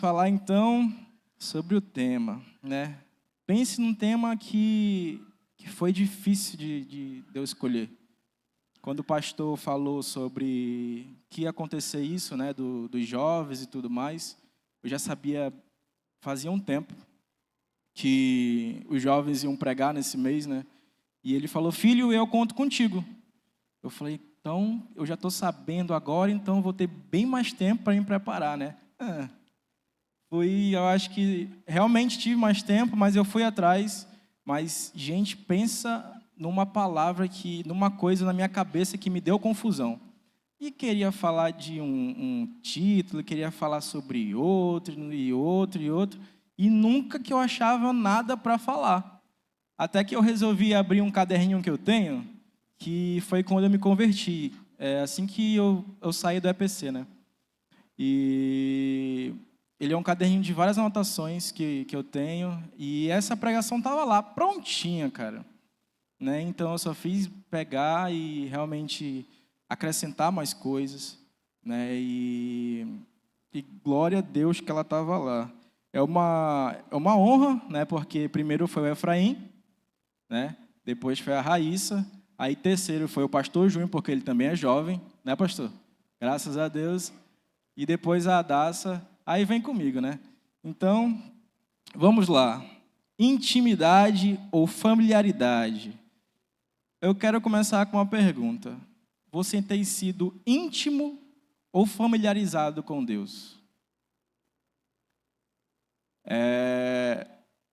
Falar então sobre o tema, né? Pense num tema que foi difícil de eu escolher. Quando o pastor falou sobre que ia acontecer isso, né, dos jovens e tudo mais, eu já sabia, fazia um tempo, que os jovens iam pregar nesse mês, né? E ele falou: filho, eu conto contigo. Eu falei: então, eu já estou sabendo agora, então eu vou ter bem mais tempo para me preparar, né? Eu acho que realmente tive mais tempo, mas eu fui atrás. Mas, gente, pensa numa palavra numa coisa na minha cabeça que me deu confusão. E queria falar de um título, queria falar sobre outro, e outro, e outro. E nunca que eu achava nada para falar. Até que eu resolvi abrir um caderninho que eu tenho, que foi quando eu me converti. Assim que eu saí do EPC, né? E ele é um caderninho de várias anotações que eu tenho. E essa pregação estava lá, prontinha, cara. Né? Então, eu só fiz pegar e realmente acrescentar mais coisas. Né? E glória a Deus que ela estava lá. É uma honra, né? Porque primeiro foi o Efraim, né? Depois foi a Raíssa. Aí terceiro foi o pastor Júnior, porque ele também é jovem. Né, pastor? Graças a Deus. E depois a Adassa, aí vem comigo, né? Então, vamos lá. Intimidade ou familiaridade? Eu quero começar com uma pergunta. Você tem sido íntimo ou familiarizado com Deus?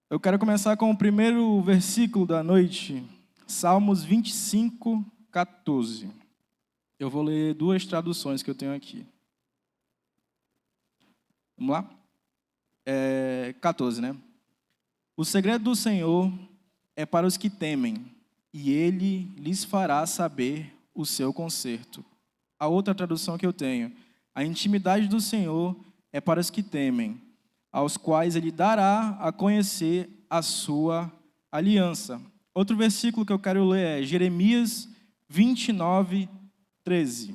Eu quero começar com o primeiro versículo da noite, Salmos 25, 14. Eu vou ler duas traduções que eu tenho aqui. Vamos lá? 14, né? O segredo do Senhor é para os que temem, e Ele lhes fará saber o seu conserto. A outra tradução que eu tenho: a intimidade do Senhor é para os que temem, aos quais Ele dará a conhecer a sua aliança. Outro versículo que eu quero ler é Jeremias 29, 13.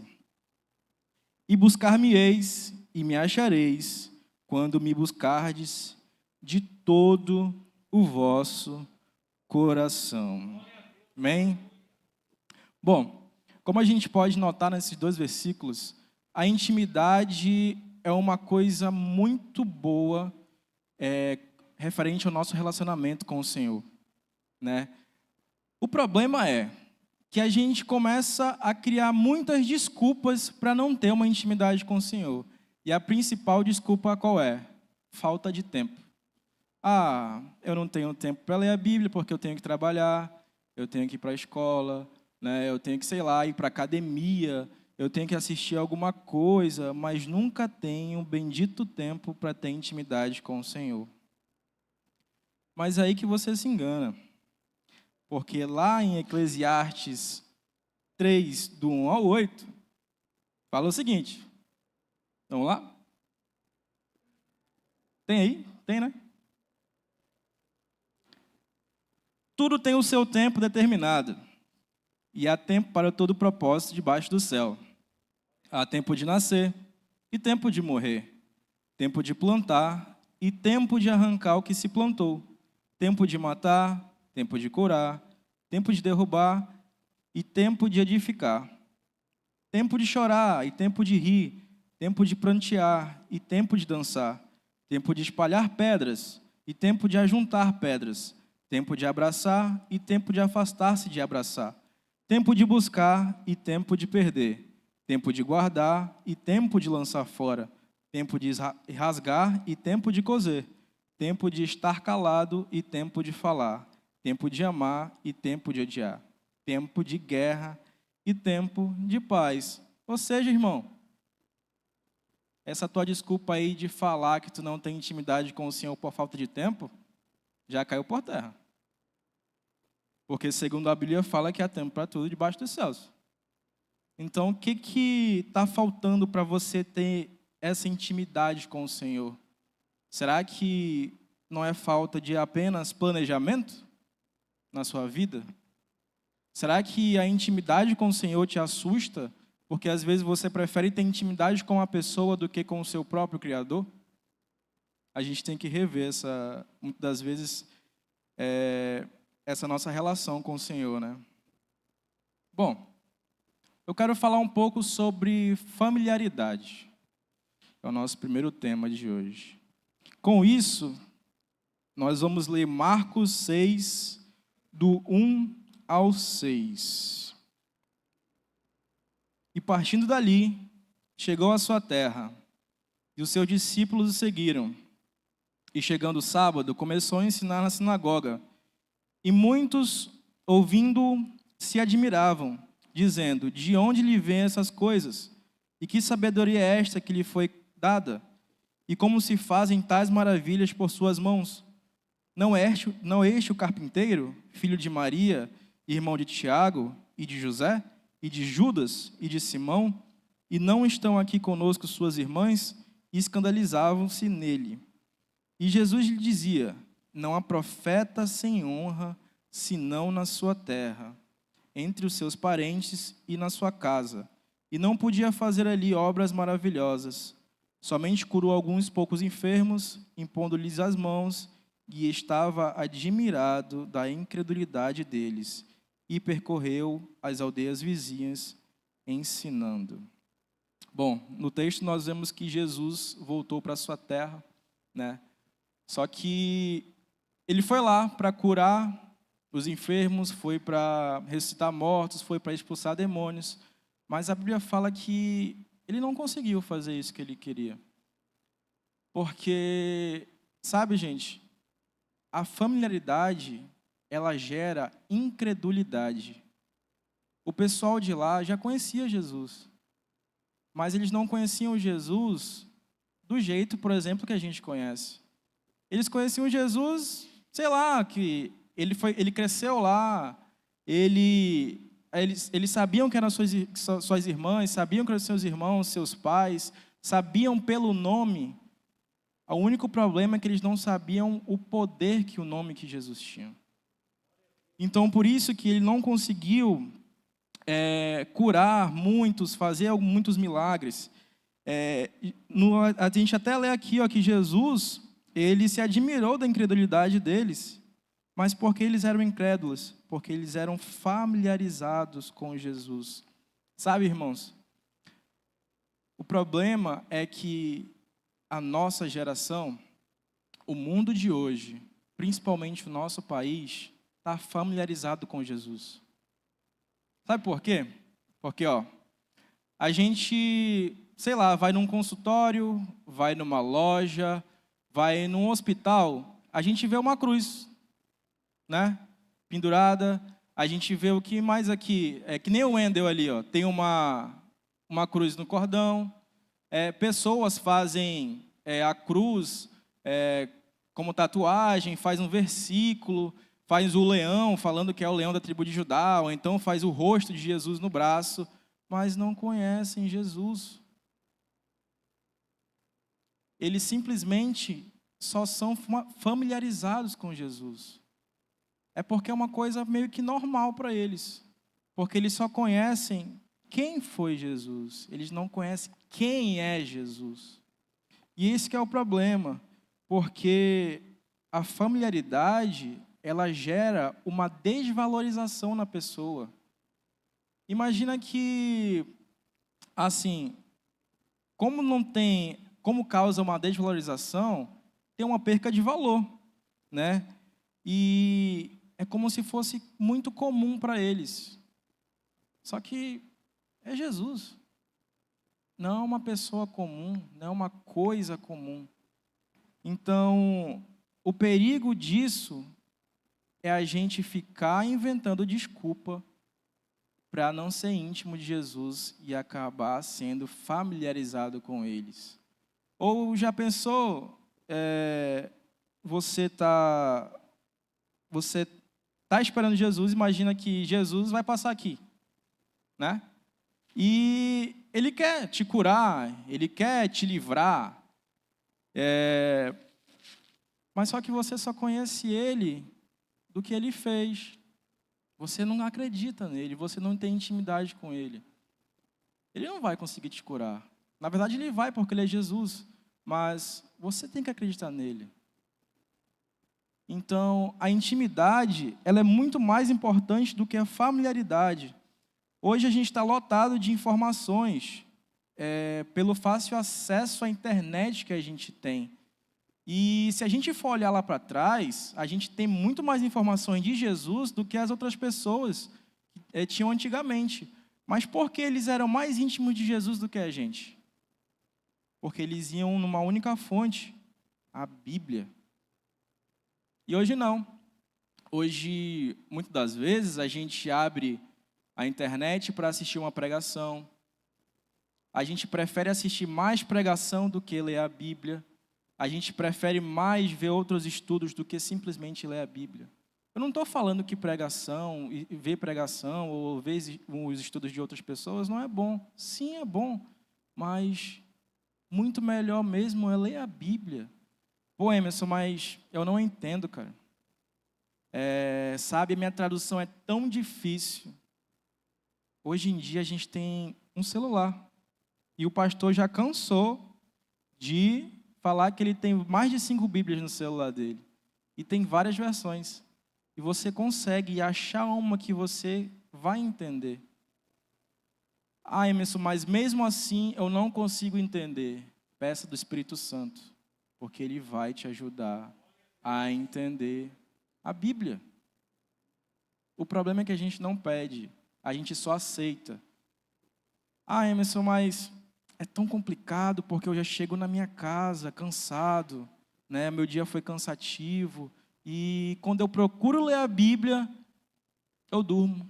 E buscar-me-eis e me achareis, quando me buscardes de todo o vosso coração. Amém? Bom, como a gente pode notar nesses dois versículos, a intimidade é uma coisa muito boa referente ao nosso relacionamento com o Senhor, né? O problema é que a gente começa a criar muitas desculpas para não ter uma intimidade com o Senhor. E a principal desculpa qual é? Falta de tempo. Eu não tenho tempo para ler a Bíblia porque eu tenho que trabalhar, eu tenho que ir para a escola, né? Eu tenho que, sei lá, ir para a academia, eu tenho que assistir alguma coisa, mas nunca tenho um bendito tempo para ter intimidade com o Senhor. Mas é aí que você se engana, porque lá em Eclesiastes 3, do 1 ao 8, fala o seguinte. Vamos lá? Tem aí? Tem, né? Tudo tem o seu tempo determinado, e há tempo para todo propósito debaixo do céu. Há tempo de nascer e tempo de morrer, tempo de plantar e tempo de arrancar o que se plantou, tempo de matar, tempo de curar, tempo de derrubar e tempo de edificar, tempo de chorar e tempo de rir, tempo de prantear e tempo de dançar, tempo de espalhar pedras e tempo de ajuntar pedras, tempo de abraçar e tempo de afastar-se de abraçar, tempo de buscar e tempo de perder, tempo de guardar e tempo de lançar fora, tempo de rasgar e tempo de coser, tempo de estar calado e tempo de falar, tempo de amar e tempo de odiar, tempo de guerra e tempo de paz. Ou seja, irmão, essa tua desculpa aí de falar que tu não tem intimidade com o Senhor por falta de tempo, já caiu por terra. Porque segundo a Bíblia fala que há tempo para tudo debaixo dos céus. Então, o que está faltando para você ter essa intimidade com o Senhor? Será que não é falta de apenas planejamento na sua vida? Será que a intimidade com o Senhor te assusta? Porque às vezes você prefere ter intimidade com a pessoa do que com o seu próprio Criador? a gente tem que rever muitas das vezes, essa nossa relação com o Senhor, né? Bom, eu quero falar um pouco sobre familiaridade. É o nosso primeiro tema de hoje. Com isso, nós vamos ler Marcos 6, do 1 ao 6. E partindo dali, chegou à sua terra, e os seus discípulos o seguiram. E chegando o sábado, começou a ensinar na sinagoga. E muitos, ouvindo, se admiravam, dizendo: de onde lhe vêm essas coisas? E que sabedoria é esta que lhe foi dada? E como se fazem tais maravilhas por suas mãos? Não é este o carpinteiro, filho de Maria, irmão de Tiago, e de José, e de Judas, e de Simão? E não estão aqui conosco suas irmãs? E escandalizavam-se nele. E Jesus lhe dizia: não há profeta sem honra, senão na sua terra, entre os seus parentes e na sua casa. E não podia fazer ali obras maravilhosas. Somente curou alguns poucos enfermos, impondo-lhes as mãos, e estava admirado da incredulidade deles, e percorreu as aldeias vizinhas, ensinando. Bom, no texto nós vemos que Jesus voltou para a sua terra, né? Só que ele foi lá para curar os enfermos, foi para ressuscitar mortos, foi para expulsar demônios, mas a Bíblia fala que ele não conseguiu fazer isso que ele queria. Porque, sabe, gente, a familiaridade, ela gera incredulidade. O pessoal de lá já conhecia Jesus, mas eles não conheciam Jesus do jeito, por exemplo, que a gente conhece. Eles conheciam Jesus, sei lá, que ele cresceu lá, eles sabiam que eram suas irmãs, sabiam que eram seus irmãos, seus pais, sabiam pelo nome. O único problema é que eles não sabiam o poder que o nome que Jesus tinha. Então, por isso que ele não conseguiu curar muitos, fazer muitos milagres. A gente até lê aqui que Jesus, ele se admirou da incredulidade deles, mas porque eles eram incrédulos, porque eles eram familiarizados com Jesus. Sabe, irmãos, o problema é que a nossa geração, o mundo de hoje, principalmente o nosso país, está familiarizado com Jesus. Sabe por quê? Porque, a gente, sei lá, vai num consultório, vai numa loja, vai num hospital, a gente vê uma cruz, né? Pendurada. A gente vê o que mais aqui, que nem o Wendel ali, tem uma cruz no cordão. Pessoas fazem a cruz como tatuagem, faz um versículo, faz o leão, falando que é o leão da tribo de Judá, ou então faz o rosto de Jesus no braço, mas não conhecem Jesus. Eles simplesmente só são familiarizados com Jesus. É porque é uma coisa meio que normal para eles. Porque eles só conhecem quem foi Jesus. Eles não conhecem quem é Jesus. E esse que é o problema. Porque a familiaridade, ela gera uma desvalorização na pessoa. Imagina que, assim, como causa uma desvalorização, tem uma perca de valor, né? E é como se fosse muito comum para eles. Só que é Jesus. Não é uma pessoa comum, não é uma coisa comum. Então, o perigo disso é a gente ficar inventando desculpa para não ser íntimo de Jesus e acabar sendo familiarizado com eles. Ou já pensou, você tá esperando Jesus, imagina que Jesus vai passar aqui, né? E ele quer te curar, ele quer te livrar, mas só que você só conhece ele do que ele fez. Você não acredita nele, você não tem intimidade com ele. Ele não vai conseguir te curar. Na verdade, ele vai porque ele é Jesus, mas você tem que acreditar nele. Então, a intimidade, ela é muito mais importante do que a familiaridade. Hoje a gente está lotado de informações, pelo fácil acesso à internet que a gente tem. E se a gente for olhar lá para trás, a gente tem muito mais informações de Jesus do que as outras pessoas tinham antigamente. Mas por que eles eram mais íntimos de Jesus do que a gente? Porque eles iam numa única fonte, a Bíblia. E hoje não. Hoje, muitas das vezes, a gente abre a internet para assistir uma pregação. A gente prefere assistir mais pregação do que ler a Bíblia. A gente prefere mais ver outros estudos do que simplesmente ler a Bíblia. Eu não estou falando que pregação, ver pregação ou ver os estudos de outras pessoas não é bom. Sim, é bom, mas muito melhor mesmo é ler a Bíblia. Pô, Emerson, mas eu não entendo, cara. Sabe, a minha tradução é tão difícil. Hoje em dia a gente tem um celular. E o pastor já cansou de falar que ele tem mais de 5 Bíblias no celular dele. E tem várias versões. E você consegue achar uma que você vai entender. Ah, Emerson, mas mesmo assim eu não consigo entender. Peça do Espírito Santo, porque ele vai te ajudar a entender a Bíblia. O problema é que a gente não pede, a gente só aceita. Ah, Emerson, mas é tão complicado porque eu já chego na minha casa cansado, né? Meu dia foi cansativo e quando eu procuro ler a Bíblia, eu durmo.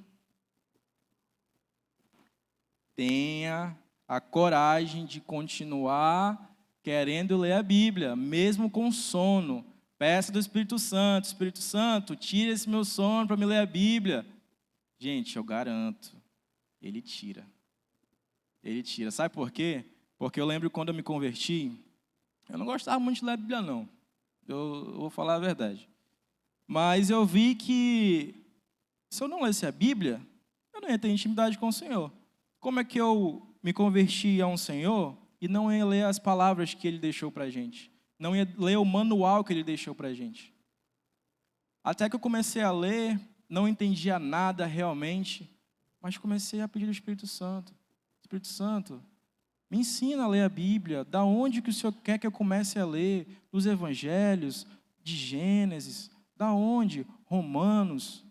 Tenha a coragem de continuar querendo ler a Bíblia, mesmo com sono. Peça do Espírito Santo, tira esse meu sono para me ler a Bíblia. Gente, eu garanto, ele tira. Ele tira. Sabe por quê? Porque eu lembro quando eu me converti, eu não gostava muito de ler a Bíblia, não. Eu vou falar a verdade. Mas eu vi que se eu não lesse a Bíblia, eu não ia ter intimidade com o Senhor. Como é que eu me converti a um Senhor e não ia ler as palavras que Ele deixou para a gente? Não ia ler o manual que Ele deixou para a gente? Até que eu comecei a ler, não entendia nada realmente, mas comecei a pedir ao Espírito Santo. Espírito Santo, me ensina a ler a Bíblia. Da onde que o Senhor quer que eu comece a ler? Dos Evangelhos, de Gênesis, da onde? Romanos.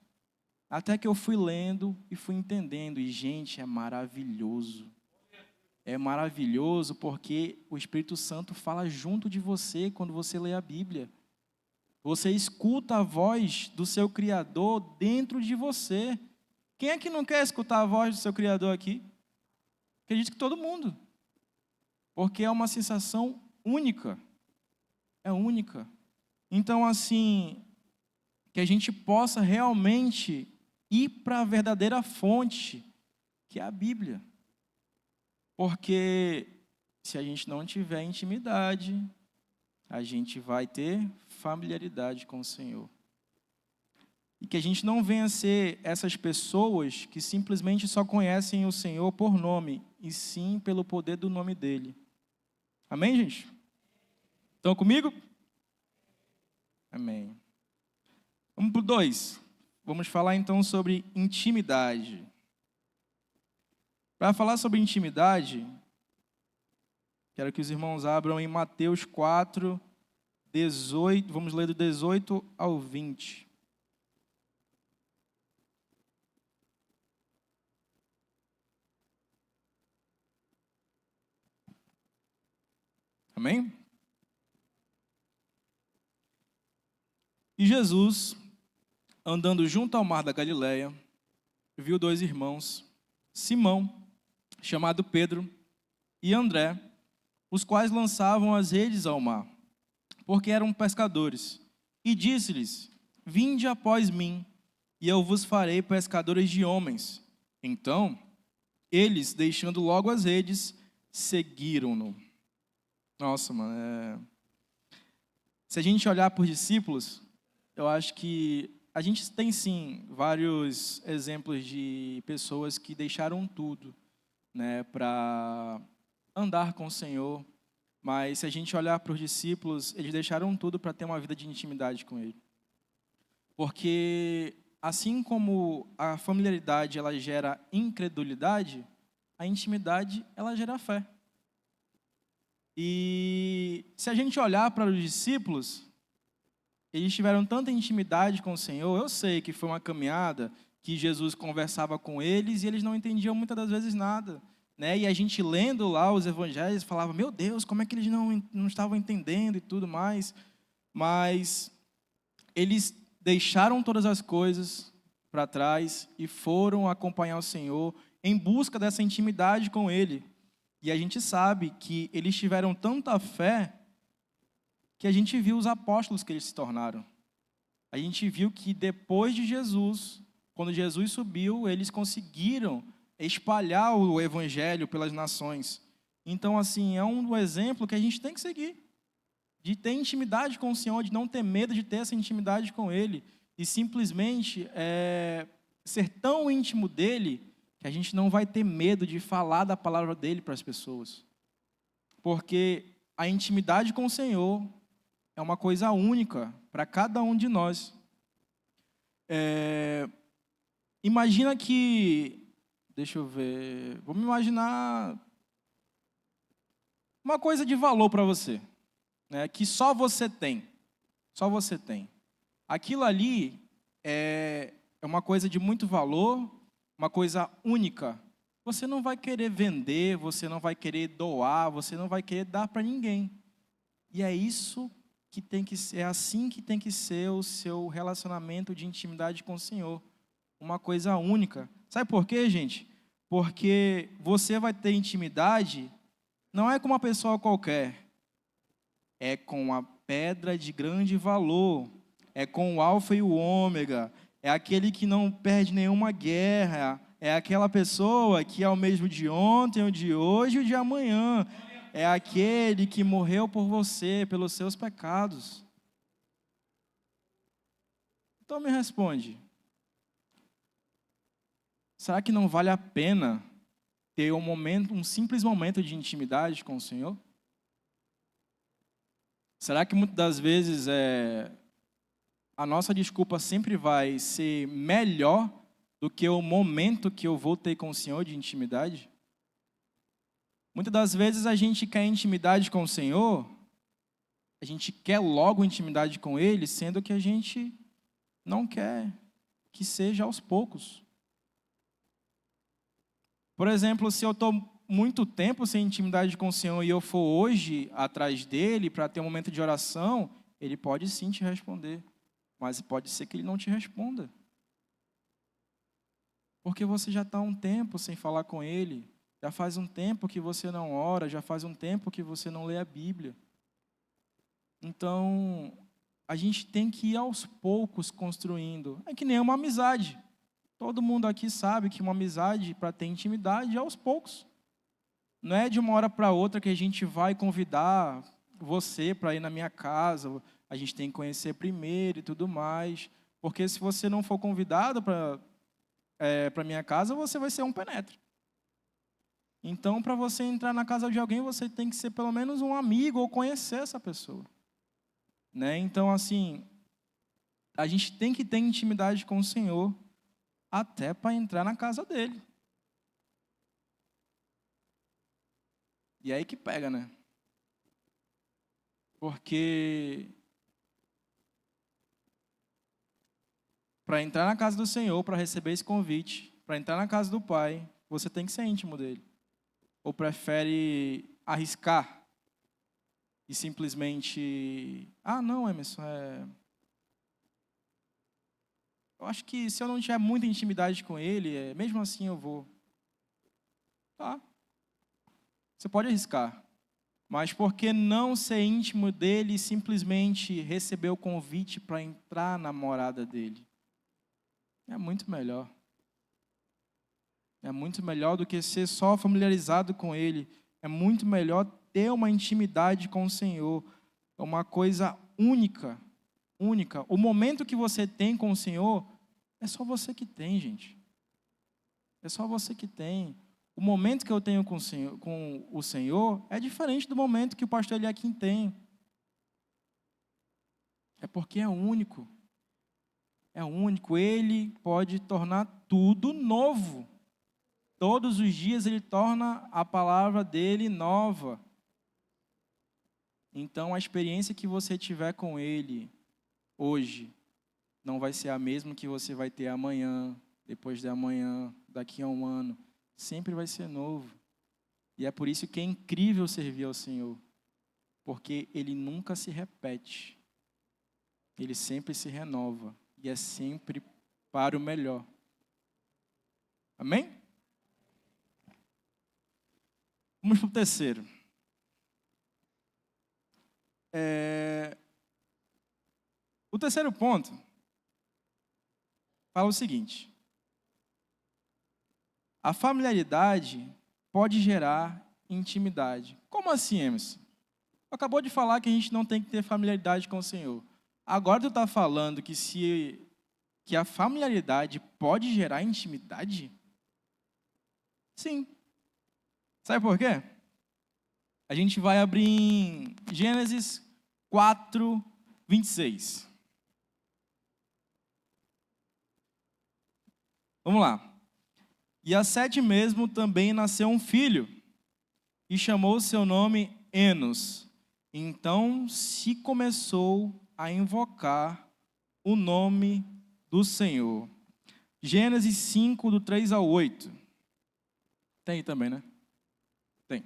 Até que eu fui lendo e fui entendendo. E, gente, é maravilhoso. É maravilhoso porque o Espírito Santo fala junto de você quando você lê a Bíblia. Você escuta a voz do seu Criador dentro de você. Quem é que não quer escutar a voz do seu Criador aqui? Acredito que todo mundo. Porque é uma sensação única. É única. Então, assim, que a gente possa realmente ir para a verdadeira fonte, que é a Bíblia. Porque se a gente não tiver intimidade, a gente vai ter familiaridade com o Senhor. E que a gente não venha ser essas pessoas que simplesmente só conhecem o Senhor por nome, e sim pelo poder do nome dEle. Amém, gente? Estão comigo? Amém. Vamos para o 2. Vamos falar então sobre intimidade. Para falar sobre intimidade, quero que os irmãos abram em Mateus 4, 18. Vamos ler do 18 ao 20. Amém? E Jesus, andando junto ao mar da Galileia, viu 2 irmãos, Simão, chamado Pedro, e André, os quais lançavam as redes ao mar, porque eram pescadores. E disse-lhes: Vinde após mim, e eu vos farei pescadores de homens. Então, eles, deixando logo as redes, seguiram-no. Nossa, mano, Se a gente olhar por discípulos, eu acho que a gente tem sim vários exemplos de pessoas que deixaram tudo, né, para andar com o Senhor, Mas se a gente olhar para os discípulos, eles deixaram tudo para ter uma vida de intimidade com ele. Porque assim como a familiaridade ela gera incredulidade, a intimidade ela gera fé. E se a gente olhar para os discípulos, eles tiveram tanta intimidade com o Senhor. Eu sei que foi uma caminhada que Jesus conversava com eles e eles não entendiam muitas das vezes nada, né? E a gente lendo lá os evangelhos falava, meu Deus, como é que eles não estavam entendendo e tudo mais. Mas eles deixaram todas as coisas para trás e foram acompanhar o Senhor em busca dessa intimidade com Ele. E a gente sabe que eles tiveram tanta fé que a gente viu os apóstolos que eles se tornaram. A gente viu que depois de Jesus, quando Jesus subiu, eles conseguiram espalhar o evangelho pelas nações. Então, assim, é um exemplo que a gente tem que seguir. De ter intimidade com o Senhor, de não ter medo de ter essa intimidade com Ele. E simplesmente ser tão íntimo dEle que a gente não vai ter medo de falar da palavra dEle para as pessoas. Porque a intimidade com o Senhor é uma coisa única para cada um de nós. Imagina que... Deixa eu ver... Vamos imaginar uma coisa de valor para você, né, que só você tem. Só você tem. Aquilo ali é uma coisa de muito valor, uma coisa única. Você não vai querer vender, você não vai querer doar, você não vai querer dar para ninguém. E é isso que tem que ser, é assim que tem que ser o seu relacionamento de intimidade com o Senhor. Uma coisa única. Sabe por quê, gente? Porque você vai ter intimidade, não é com uma pessoa qualquer, é com a pedra de grande valor, é com o alfa e o ômega, é aquele que não perde nenhuma guerra, é aquela pessoa que é o mesmo de ontem, o de hoje e o de amanhã. É aquele que morreu por você, pelos seus pecados. Então me responde. Será que não vale a pena ter um simples momento de intimidade com o Senhor? Será que muitas das vezes a nossa desculpa sempre vai ser melhor do que o momento que eu vou ter com o Senhor de intimidade? Muitas das vezes a gente quer intimidade com o Senhor, a gente quer logo intimidade com Ele, sendo que a gente não quer que seja aos poucos. Por exemplo, se eu estou muito tempo sem intimidade com o Senhor e eu for hoje atrás dEle para ter um momento de oração, Ele pode sim te responder, mas pode ser que Ele não te responda. Porque você já está um tempo sem falar com Ele, já faz um tempo que você não ora, já faz um tempo que você não lê a Bíblia. Então, a gente tem que ir aos poucos construindo. É que nem uma amizade. Todo mundo aqui sabe que uma amizade, para ter intimidade, é aos poucos. Não é de uma hora para outra que a gente vai convidar você para ir na minha casa, a gente tem que conhecer primeiro e tudo mais. Porque se você não for convidado para a minha casa, você vai ser um penetra. Então, para você entrar na casa de alguém, você tem que ser pelo menos um amigo ou conhecer essa pessoa. Né? Então, assim, a gente tem que ter intimidade com o Senhor até para entrar na casa dele. E aí que pega, né? Porque para entrar na casa do Senhor, para receber esse convite, para entrar na casa do Pai, você tem que ser íntimo dele. Ou prefere arriscar e simplesmente... não, Emerson, eu acho que se eu não tiver muita intimidade com ele, mesmo assim eu vou. Tá. Você pode arriscar. Mas por que não ser íntimo dele e simplesmente receber o convite para entrar na morada dele? É muito melhor. É muito melhor do que ser só familiarizado com Ele. É muito melhor ter uma intimidade com o Senhor. É uma coisa única, única. O momento que você tem com o Senhor, é só você que tem, gente. É só você que tem. o momento que eu tenho com o Senhor é diferente do momento que o pastor Eliakim tem. É porque é único. É único. Ele pode tornar tudo novo. Todos os dias ele torna a palavra dele nova. Então, a experiência que você tiver com ele hoje não vai ser a mesma que você vai ter amanhã, depois de amanhã, daqui a um ano. Sempre vai ser novo. E é por isso que é incrível servir ao Senhor, porque ele nunca se repete. Ele sempre se renova e é sempre para o melhor. Amém? Vamos para o terceiro. O terceiro ponto fala o seguinte: a familiaridade pode gerar intimidade. Como assim, Emerson? Acabou de falar que a gente não tem que ter familiaridade com o Senhor. Agora tu está falando que a familiaridade pode gerar intimidade? Sim. Sabe por quê? A gente vai abrir em Gênesis 4, 26. Vamos lá. E a Sete mesmo também nasceu um filho, e chamou seu nome Enos. Então se começou a invocar o nome do Senhor. Gênesis 5, do 3 ao 8. Tem aí também, né? Tem.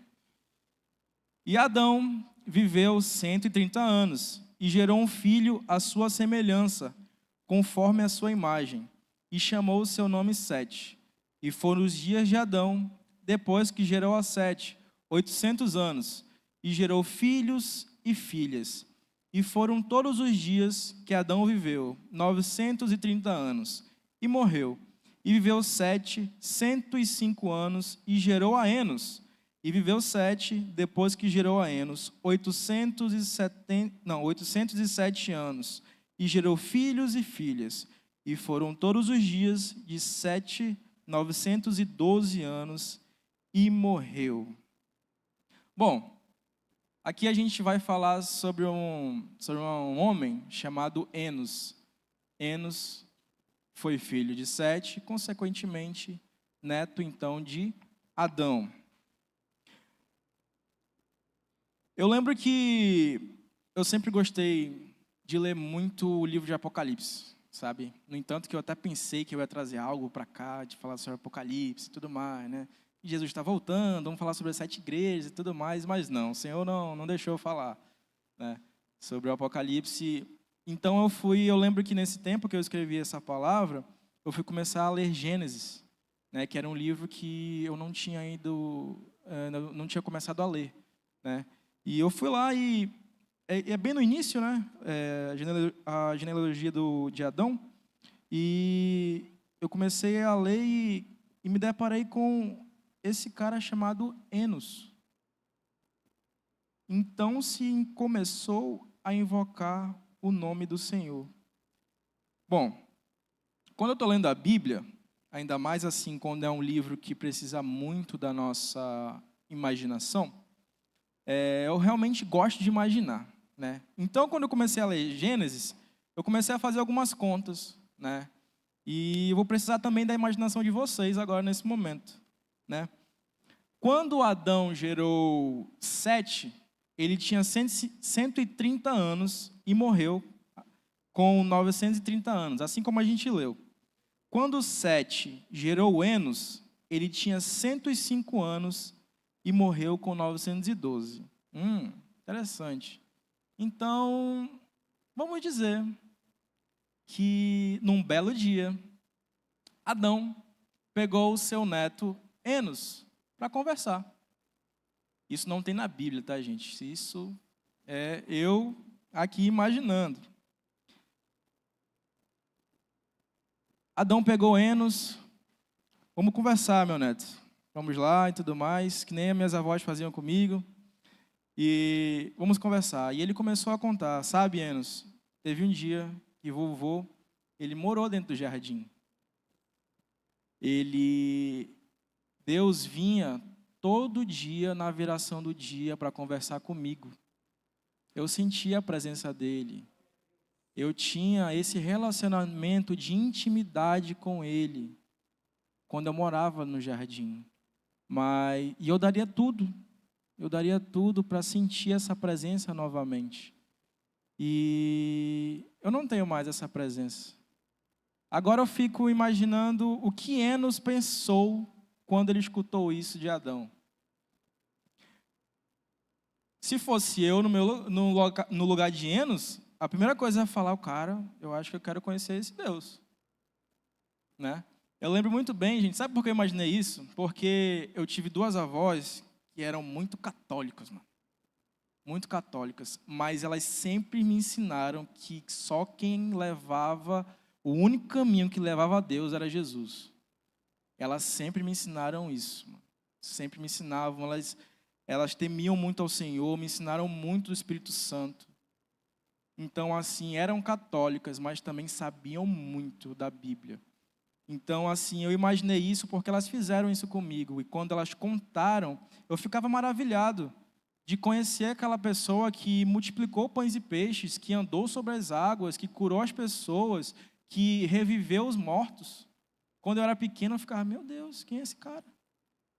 E Adão viveu 130 anos, e gerou um filho à sua semelhança, conforme a sua imagem, e chamou o seu nome Sete. E foram os dias de Adão, depois que gerou a Sete, 800 anos, e gerou filhos e filhas. E foram todos os dias que Adão viveu, 930 anos, e morreu. E viveu Sete, 105 anos, e gerou a Enos. E viveu Sete, depois que gerou a Enos, 807 anos, e gerou filhos e filhas. E foram todos os dias de Sete, 912 anos, e morreu. Bom, aqui a gente vai falar sobre um homem chamado Enos. Enos foi filho de Sete, consequentemente, neto, então, de Adão. Eu lembro que eu sempre gostei de ler muito o livro de Apocalipse, sabe? No entanto, que eu até pensei que eu ia trazer algo para cá, de falar sobre Apocalipse e tudo mais, né? Jesus está voltando, vamos falar sobre as 7 igrejas e tudo mais, mas não, o Senhor não deixou eu falar, né, sobre o Apocalipse. Então eu lembro que nesse tempo que eu escrevi essa palavra, eu fui começar a ler Gênesis, né, que era um livro que eu não tinha não tinha começado a ler, né? E eu fui lá e é bem no início, né, a genealogia de Adão, e eu comecei a ler e me deparei com esse cara chamado Enos. Então se começou a invocar o nome do Senhor. Bom, quando eu estou lendo a Bíblia, ainda mais assim quando é um livro que precisa muito da nossa imaginação, eu realmente gosto de imaginar, né? Então, quando eu comecei a ler Gênesis, eu comecei a fazer algumas contas, né? E eu vou precisar também da imaginação de vocês agora nesse momento, né? Quando Adão gerou Sete, ele tinha 130 anos e morreu com 930 anos, assim como a gente leu. Quando Sete gerou Enos, ele tinha 105 anos e morreu com 912. Interessante. Então, vamos dizer que num belo dia, Adão pegou o seu neto Enos para conversar. Isso não tem na Bíblia, tá, gente? Isso é eu aqui imaginando. Adão pegou Enos, vamos conversar, meu neto. Vamos lá e tudo mais, que nem as minhas avós faziam comigo. E vamos conversar. E ele começou a contar, sabe, Enos, teve um dia que vovô, ele morou dentro do jardim. Ele Deus vinha todo dia na viração do dia para conversar comigo. Eu sentia a presença dele. Eu tinha esse relacionamento de intimidade com ele quando eu morava no jardim. E eu daria tudo para sentir essa presença novamente. E eu não tenho mais essa presença. Agora eu fico imaginando o que Enos pensou quando ele escutou isso de Adão. Se fosse eu no lugar de Enos, a primeira coisa é falar, eu acho que eu quero conhecer esse Deus. Né? Eu lembro muito bem, gente, sabe por que eu imaginei isso? Porque eu tive duas avós que eram muito católicas, mano. Muito católicas, mas elas sempre me ensinaram que só quem levava, o único caminho que levava a Deus era Jesus. Elas sempre me ensinaram isso, mano. Sempre me ensinavam, elas temiam muito ao Senhor, me ensinaram muito do Espírito Santo. Então, assim, eram católicas, mas também sabiam muito da Bíblia. Então, assim, eu imaginei isso porque elas fizeram isso comigo. E quando elas contaram, eu ficava maravilhado de conhecer aquela pessoa que multiplicou pães e peixes, que andou sobre as águas, que curou as pessoas, que reviveu os mortos. Quando eu era pequeno, eu ficava, meu Deus, quem é esse cara?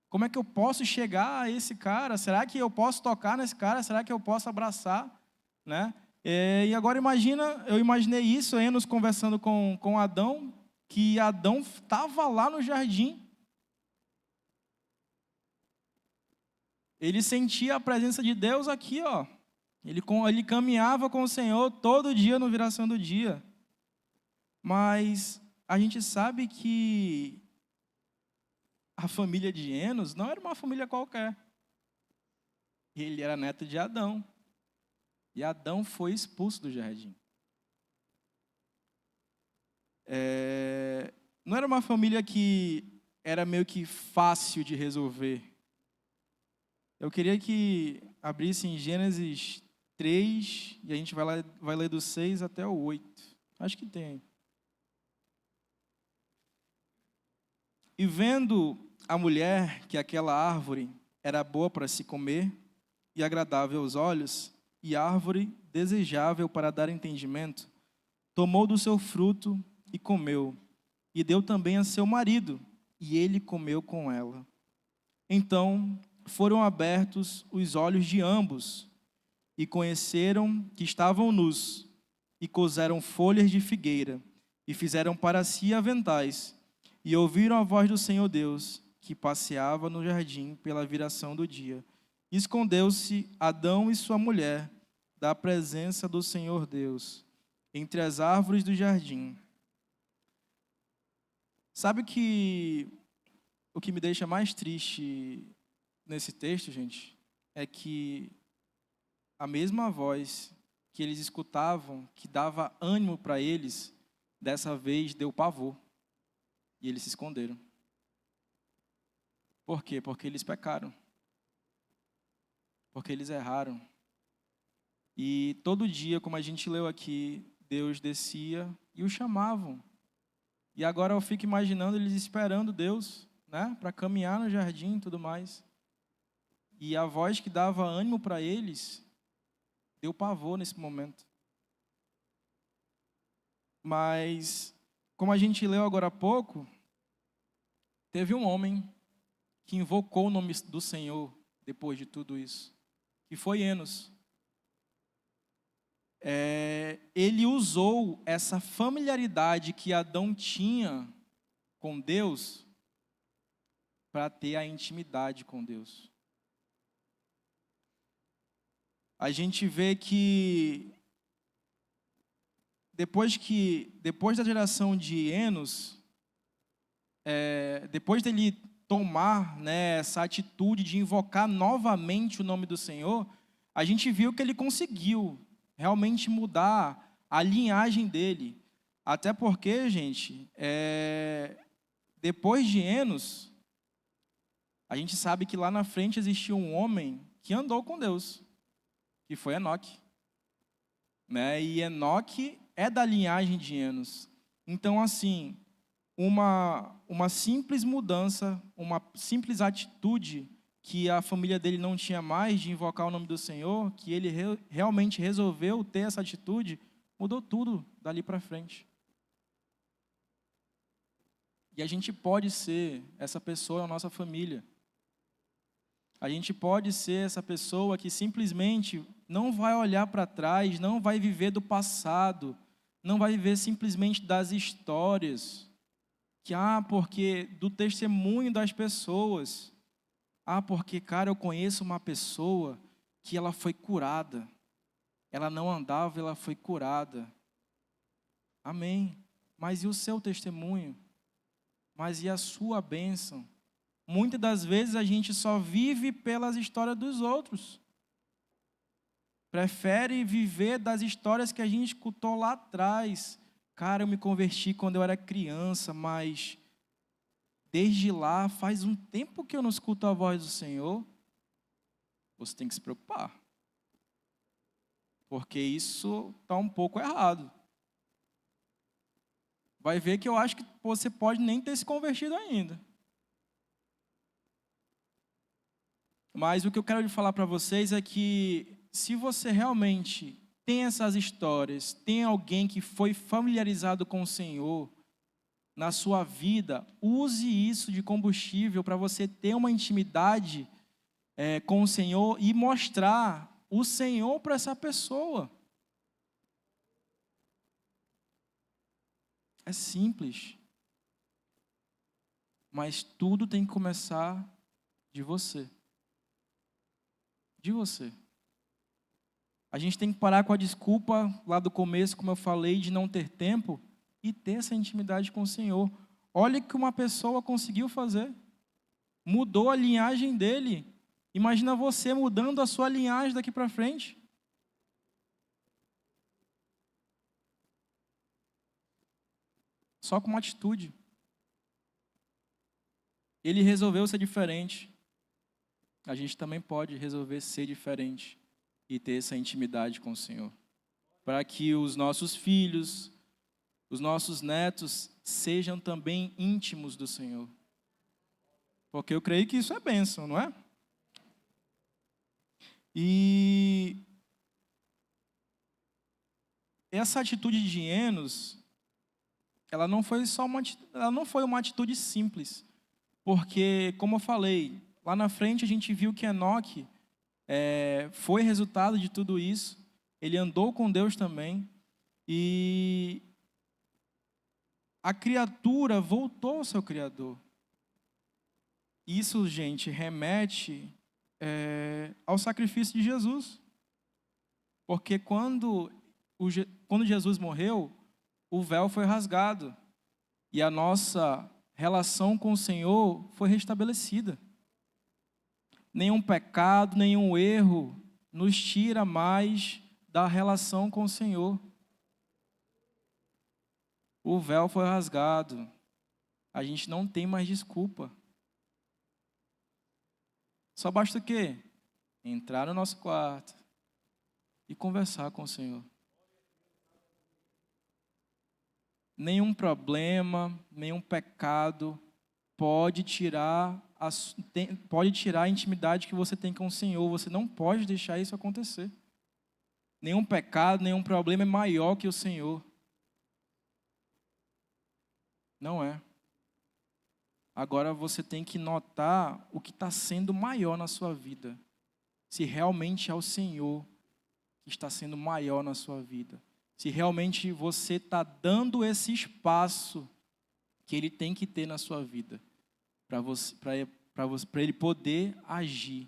Como é que eu posso chegar a esse cara? Será que eu posso tocar nesse cara? Será que eu posso abraçar? Né? E agora eu imaginei isso, Enos conversando com Adão, que Adão estava lá no jardim. Ele sentia a presença de Deus aqui, ó. Ele caminhava com o Senhor todo dia no viração do dia. Mas a gente sabe que a família de Enos não era uma família qualquer. Ele era neto de Adão. E Adão foi expulso do jardim. Não era uma família que era meio que fácil de resolver. Eu queria que abrisse em Gênesis 3, e a gente vai ler do 6 até o 8. Acho que tem. E vendo a mulher que aquela árvore era boa para se comer, e agradável aos olhos, e árvore desejável para dar entendimento, tomou do seu fruto e comeu, e deu também a seu marido, e ele comeu com ela. Então foram abertos os olhos de ambos, e conheceram que estavam nus, e coseram folhas de figueira, e fizeram para si aventais, e ouviram a voz do Senhor Deus, que passeava no jardim pela viração do dia. Escondeu-se Adão e sua mulher da presença do Senhor Deus, entre as árvores do jardim. Sabe o que me deixa mais triste nesse texto, gente, é que a mesma voz que eles escutavam, que dava ânimo para eles, dessa vez deu pavor. E eles se esconderam. Por quê? Porque eles pecaram. Porque eles erraram. E todo dia, como a gente leu aqui, Deus descia e os chamavam. E agora eu fico imaginando eles esperando Deus, né, para caminhar no jardim e tudo mais. E a voz que dava ânimo para eles deu pavor nesse momento. Mas, como a gente leu agora há pouco, teve um homem que invocou o nome do Senhor depois de tudo isso, que foi Enos. Ele usou essa familiaridade que Adão tinha com Deus para ter a intimidade com Deus. A gente vê que depois da geração de Enos, depois dele tomar, né, essa atitude de invocar novamente o nome do Senhor, a gente viu que ele conseguiu realmente mudar a linhagem dele. Até porque, gente, depois de Enos, a gente sabe que lá na frente existiu um homem que andou com Deus, que foi Enoque. Né? E Enoque é da linhagem de Enos. Então, assim, uma simples mudança, uma simples atitude que a família dele não tinha mais de invocar o nome do Senhor, que ele realmente resolveu ter essa atitude, mudou tudo dali para frente. E a gente pode ser essa pessoa na nossa família. A gente pode ser essa pessoa que simplesmente não vai olhar para trás, não vai viver do passado, não vai viver simplesmente das histórias, porque do testemunho das pessoas. Porque, cara, eu conheço uma pessoa que ela foi curada. Ela não andava, ela foi curada. Amém. Mas e o seu testemunho? Mas e a sua bênção? Muitas das vezes a gente só vive pelas histórias dos outros. Prefere viver das histórias que a gente escutou lá atrás. Cara, eu me converti quando eu era criança, mas desde lá faz um tempo que eu não escuto a voz do Senhor. Você tem que se preocupar. Porque isso está um pouco errado. Vai ver que eu acho que você pode nem ter se convertido ainda. Mas o que eu quero falar para vocês é que se você realmente tem essas histórias, tem alguém que foi familiarizado com o Senhor na sua vida, use isso de combustível para você ter uma intimidade com o Senhor e mostrar o Senhor para essa pessoa. É simples. Mas tudo tem que começar de você. De você. A gente tem que parar com a desculpa lá do começo, como eu falei, de não ter tempo e ter essa intimidade com o Senhor. Olha o que uma pessoa conseguiu fazer. Mudou a linhagem dele. Imagina você mudando a sua linhagem daqui para frente. Só com uma atitude. Ele resolveu ser diferente. A gente também pode resolver ser diferente e ter essa intimidade com o Senhor. Para que os nossos filhos, os nossos netos sejam também íntimos do Senhor. Porque eu creio que isso é bênção, não é? E essa atitude de Enos, ela não foi uma atitude simples. Porque, como eu falei, lá na frente a gente viu que Enoque foi resultado de tudo isso. Ele andou com Deus também. E a criatura voltou ao seu Criador. Isso, gente, remete ao sacrifício de Jesus. Porque quando Jesus morreu, o véu foi rasgado. E a nossa relação com o Senhor foi restabelecida. Nenhum pecado, nenhum erro nos tira mais da relação com o Senhor. O véu foi rasgado. A gente não tem mais desculpa. Só basta o quê? Entrar no nosso quarto e conversar com o Senhor. Nenhum problema, nenhum pecado pode tirar a intimidade que você tem com o Senhor. Você não pode deixar isso acontecer. Nenhum pecado, nenhum problema é maior que o Senhor. Não é. Agora você tem que notar o que está sendo maior na sua vida. Se realmente é o Senhor que está sendo maior na sua vida. Se realmente você está dando esse espaço que Ele tem que ter na sua vida. Para Ele poder agir.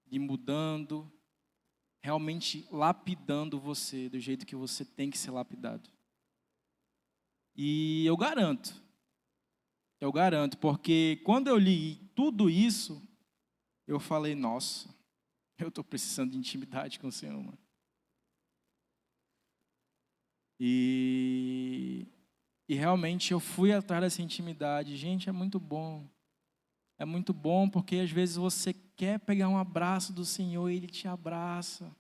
E mudando, realmente lapidando você do jeito que você tem que ser lapidado. E eu garanto, porque quando eu li tudo isso, eu falei, nossa, eu estou precisando de intimidade com o Senhor, mano. E realmente eu fui atrás dessa intimidade. Gente, é muito bom. É muito bom porque às vezes você quer pegar um abraço do Senhor e Ele te abraça.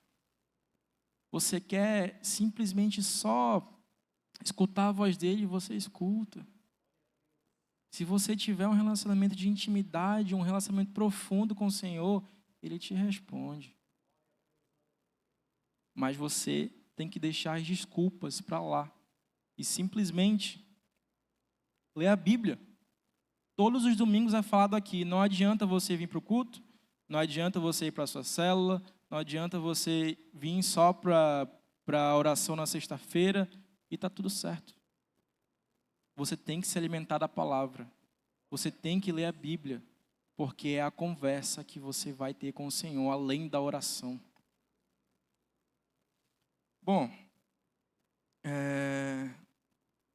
Você quer simplesmente só escutar a voz dEle e você escuta. Se você tiver um relacionamento de intimidade, um relacionamento profundo com o Senhor, Ele te responde. Mas você tem que deixar as desculpas para lá e simplesmente ler a Bíblia. Todos os domingos é falado aqui, não adianta você vir para o culto, não adianta você ir para a sua célula, não adianta você vir só para a oração na sexta-feira e está tudo certo. Você tem que se alimentar da palavra, você tem que ler a Bíblia, porque é a conversa que você vai ter com o Senhor, além da oração. Bom,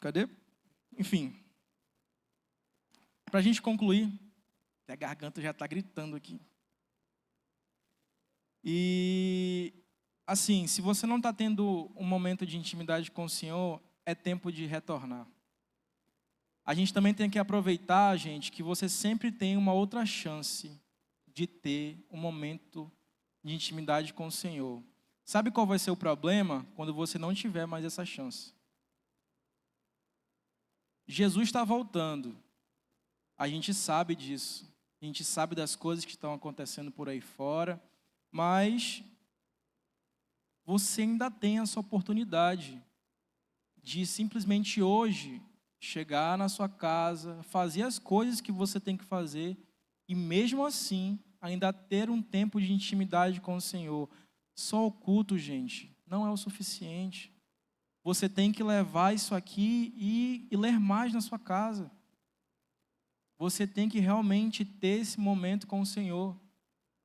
cadê? Enfim, para a gente concluir, a garganta já está gritando aqui. E, assim, se você não está tendo um momento de intimidade com o Senhor, é tempo de retornar. A gente também tem que aproveitar, gente, que você sempre tem uma outra chance de ter um momento de intimidade com o Senhor. Sabe qual vai ser o problema? Quando você não tiver mais essa chance. Jesus está voltando. A gente sabe disso. A gente sabe das coisas que estão acontecendo por aí fora. Mas você ainda tem essa oportunidade de simplesmente hoje chegar na sua casa, fazer as coisas que você tem que fazer e mesmo assim ainda ter um tempo de intimidade com o Senhor. Só o culto, gente, não é o suficiente. Você tem que levar isso aqui e ler mais na sua casa. Você tem que realmente ter esse momento com o Senhor,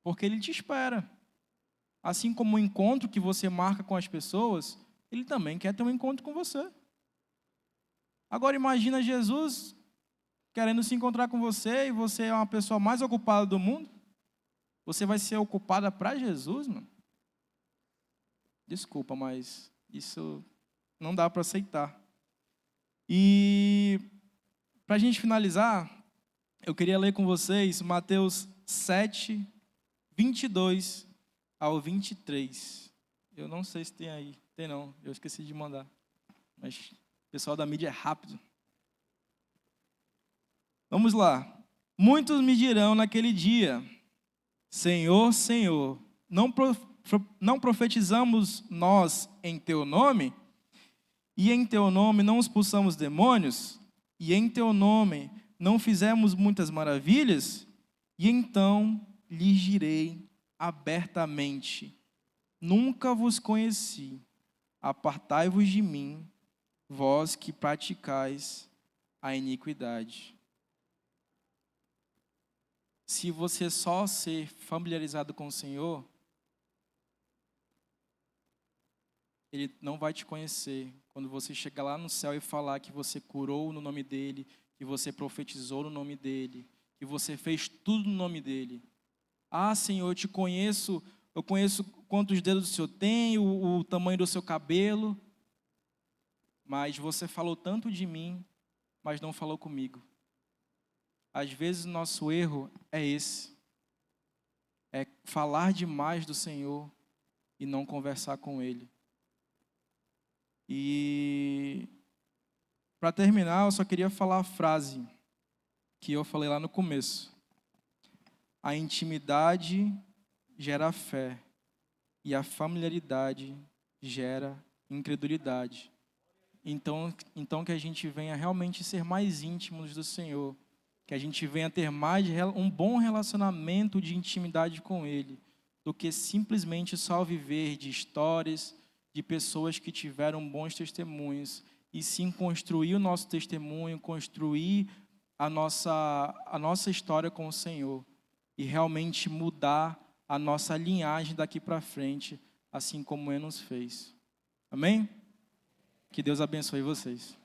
porque Ele te espera. Assim como o encontro que você marca com as pessoas, Ele também quer ter um encontro com você. Agora imagina Jesus querendo se encontrar com você e você é uma pessoa mais ocupada do mundo. Você vai ser ocupada para Jesus, mano? Desculpa, mas isso não dá para aceitar. E para a gente finalizar, eu queria ler com vocês Mateus 7, 22 ao 23. Eu não sei se tem aí. Tem não, eu esqueci de mandar. Mas o pessoal da mídia é rápido. Vamos lá. Muitos me dirão naquele dia: Senhor, Senhor, não profetizamos nós em teu nome? E em teu nome não expulsamos demônios? E em teu nome não fizemos muitas maravilhas? E então lhes direi abertamente: nunca vos conheci. Apartai-vos de mim, vós que praticais a iniquidade. Se você só ser familiarizado com o Senhor, Ele não vai te conhecer. Quando você chegar lá no céu e falar que você curou no nome dEle, que você profetizou no nome dEle, que você fez tudo no nome dEle. Ah, Senhor, eu te conheço, eu conheço quantos dedos o Senhor tem, o tamanho do seu cabelo, mas você falou tanto de mim, mas não falou comigo. Às vezes o nosso erro é esse, é falar demais do Senhor e não conversar com Ele. E para terminar, eu só queria falar a frase que eu falei lá no começo. A intimidade gera fé e a familiaridade gera incredulidade. Então que a gente venha realmente ser mais íntimos do Senhor, que a gente venha ter um bom relacionamento de intimidade com Ele, do que simplesmente só viver de histórias, de pessoas que tiveram bons testemunhos, e sim construir o nosso testemunho, construir a nossa história com o Senhor, e realmente mudar a nossa linhagem daqui para frente, assim como Enos fez. Amém? Que Deus abençoe vocês.